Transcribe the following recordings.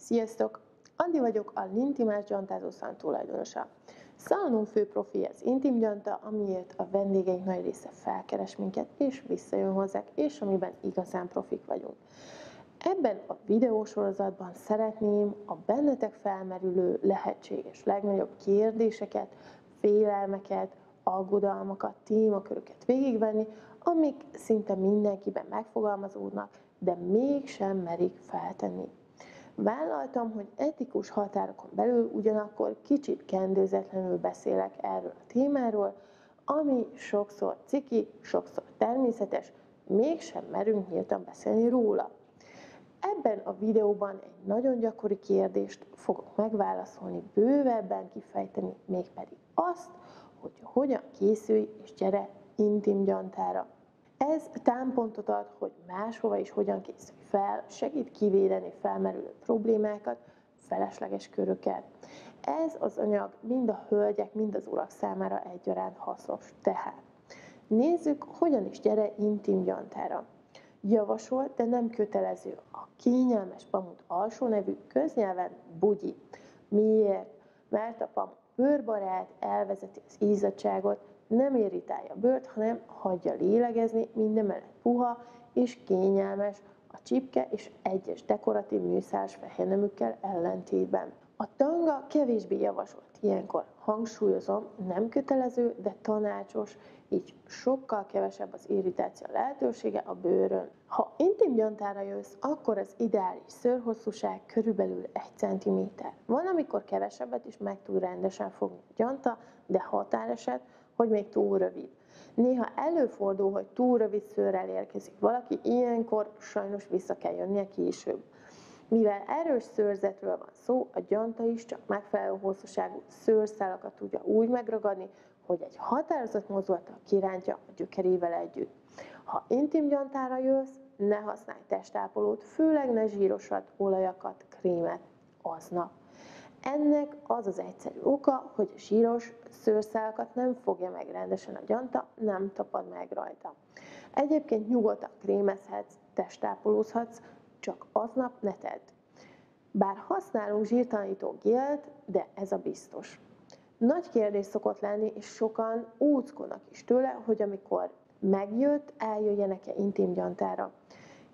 Sziasztok! Andi vagyok, a Lintimás gyantázó szalon tulajdonosa. Szalonunk fő profi az intim gyanta, amiért a vendégeink nagy része felkeres minket, és visszajön hozzánk, és amiben igazán profik vagyunk. Ebben a videósorozatban szeretném a bennetek felmerülő lehetséges legnagyobb kérdéseket, félelmeket, aggodalmakat, témaköröket végigvenni, amik szinte mindenkiben megfogalmazódnak, de mégsem merik feltenni. Vállaltam, hogy etikus határokon belül ugyanakkor kicsit kendőzetlenül beszélek erről a témáról, ami sokszor ciki, sokszor természetes, mégsem merünk nyíltan beszélni róla. Ebben a videóban egy nagyon gyakori kérdést fogok megválaszolni, bővebben kifejteni, mégpedig azt, hogy hogyan készülj és gyere intim gyantára. Ez támpontot ad, hogy máshova is hogyan készülj fel, segít kivédeni felmerülő problémákat, felesleges köröket. Ez az anyag mind a hölgyek, mind az urak számára egyaránt hasznos. Tehát nézzük, hogyan is gyere intim gyantára. Javasolt, de nem kötelező a kényelmes pamut alsó nevű, köznyelven bugyi. Miért? Mert a pamut bőrbarát, elvezeti az izzadságot, nem irritálja a bőrt, hanem hagyja lélegezni, mindemellett puha és kényelmes a csipke és egyes dekoratív műszálas fehérneműkkel ellentétben. A tanga kevésbé javasolt ilyenkor. Hangsúlyozom, nem kötelező, de tanácsos, így sokkal kevesebb az irritáció lehetősége a bőrön. Ha intim gyantára jössz, akkor az ideális szőrhosszúság körülbelül 1 cm. Van, amikor kevesebbet is meg tud rendesen fogni a gyanta, de határeset, hogy még túl rövid. Néha előfordul, hogy túl rövid szőrrel érkezik valaki, ilyenkor sajnos vissza kell jönnie később. Mivel erős szőrzetről van szó, a gyanta is csak megfelelő hosszúságú szőrszálakat tudja úgy megragadni, hogy egy határozott mozdulattal kirántja a gyökerével együtt. Ha intim gyantára jössz, ne használj testápolót, főleg ne zsírosat, olajakat, krémet aznap. Ennek az az egyszerű oka, hogy a zsíros szőrszálakat nem fogja meg rendesen a gyanta, nem tapad meg rajta. Egyébként nyugodtan krémezhetsz, testápolózhatsz, csak aznap ne tedd. Bár használunk zsírtalanító gélt, de ez a biztos. Nagy kérdés szokott lenni, és sokan óckodnak is tőle, hogy amikor megjött, eljöjjenek-e intim gyantára.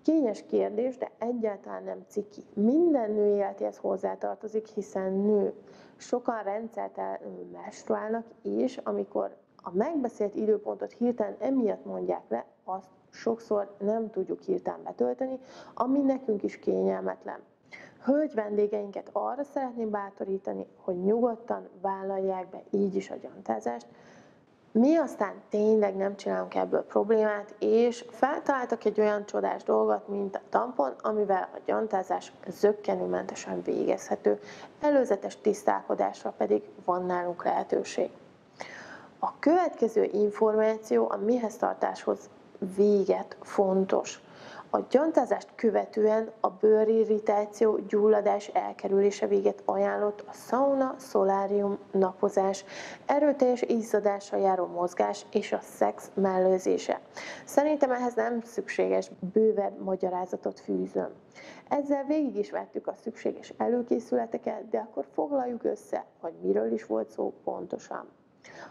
Kényes kérdés, de egyáltalán nem ciki. Minden nő életéhez hozzátartozik, hiszen nő. Sokan rendszertelenül menstruálnak, és amikor a megbeszélt időpontot hirtelen emiatt mondják le, azt sokszor nem tudjuk hirtelen betölteni, ami nekünk is kényelmetlen. Hölgy vendégeinket arra szeretném bátorítani, hogy nyugodtan vállalják be így is a gyantázást. Mi aztán tényleg nem csinálunk ebből problémát, és feltaláltak egy olyan csodás dolgot, mint a tampon, amivel a gyantázás zökkenőmentesen végezhető, előzetes tisztálkodásra pedig van nálunk lehetőség. A következő információ a mihez tartáshoz véget fontos. A gyantázást követően a bőrirritáció, gyulladás elkerülése véget ajánlott a szauna, szolárium, napozás, erőteljes izzadással járó mozgás és a szex mellőzése. Szerintem ehhez nem szükséges bővebb magyarázatot fűzöm. Ezzel végig is vettük a szükséges előkészületeket, de akkor foglaljuk össze, hogy miről is volt szó pontosan.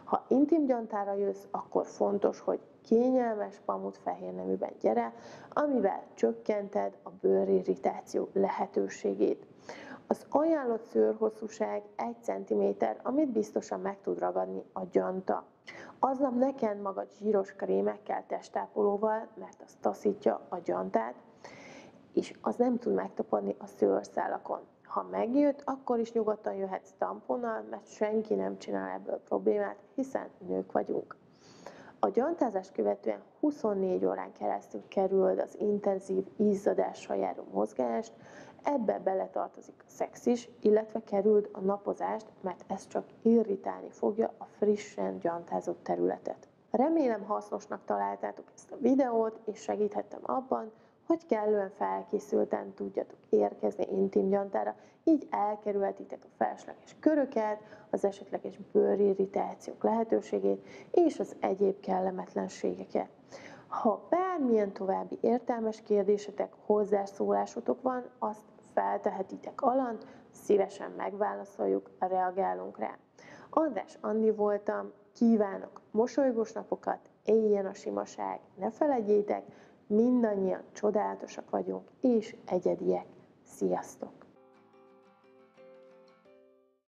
Ha intim gyantára jössz, akkor fontos, hogy kényelmes pamut fehérneműben gyere, amivel csökkented a bőrirritáció lehetőségét. Az ajánlott szőrhosszúság 1 cm, amit biztosan meg tud ragadni a gyanta. Aznap ne kend magad zsíros krémekkel, testápolóval, mert az taszítja a gyantát, és az nem tud megtapadni a szőrszálakon. Ha megjött, akkor is nyugodtan jöhetsz tamponnal, mert senki nem csinál ebből problémát, hiszen nők vagyunk. A gyantázást követően 24 órán keresztül kerüld az intenzív izzadással járó mozgást, ebbe beletartozik a szex is, illetve kerüld a napozást, mert ez csak irritálni fogja a frissen gyantázott területet. Remélem hasznosnak találtátok ezt a videót, és segíthettem abban, hogy kellően felkészülten tudjatok érkezni intim gyantára, így elkerülhetitek a felesleges köröket, az esetleges bőrirritációk lehetőségét és az egyéb kellemetlenségeket. Ha bármilyen további értelmes kérdésetek, hozzászólásotok van, azt feltehetitek alant, szívesen megválaszoljuk, reagálunk rá. András Andi voltam, kívánok mosolygós napokat, éljen a simaság, ne feledjétek, mindannyian csodálatosak vagyunk és egyediek. Sziasztok!